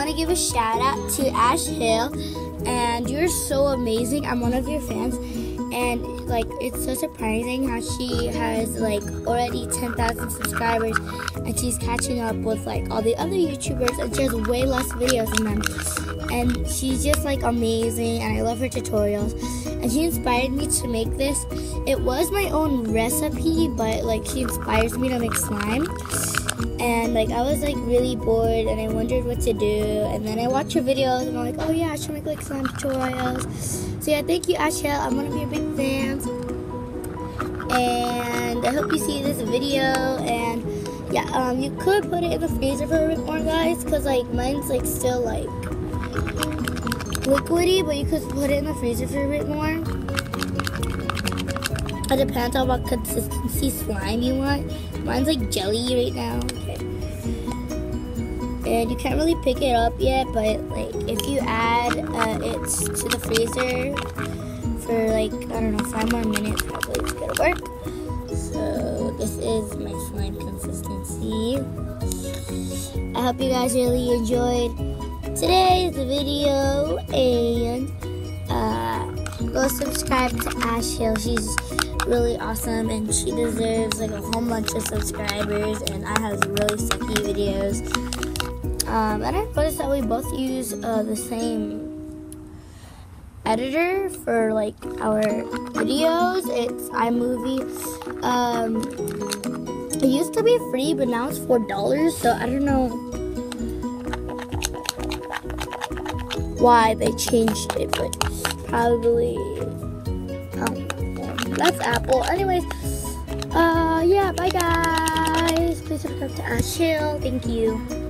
want to give a shout out to Ash Hill, and you're so amazing. I'm one of your fans, and like it's so surprising how she has like already 10,000 subscribers, and she's catching up with like all the other YouTubers, and she has way less videos than them. And she's just like amazing, and I love her tutorials, and she inspired me to make this. It was my own recipe, but like she inspires me to make slime, and like I was like really bored and I wondered what to do, and then I watched her videos and I'm like, oh yeah, I should make like slime tutorials. So yeah, thank you, Ash Hill. I'm one of your big fans, and I hope you see this video. And yeah, you could put it in the freezer for a bit more, guys, because like mine's like still like liquidy, but you could put it in the freezer for a bit more. It depends on what consistency slime you want. Mine's like jelly right now. Okay. And you can't really pick it up yet, but like if you add it to the freezer for like, I don't know, 5 more minutes, probably it's gonna work. So this is my slime consistency. I hope you guys really enjoyed today's video, and go subscribe to Ash Hill. She's really awesome, and she deserves like a whole bunch of subscribers, and I have really sucky videos. And I noticed that we both use the same editor for like our videos. It's iMovie. It used to be free, but now it's $4, so I don't know why they changed it, but probably that's Apple. Anyways, yeah, bye guys. Please subscribe to Ash Hill. Thank you.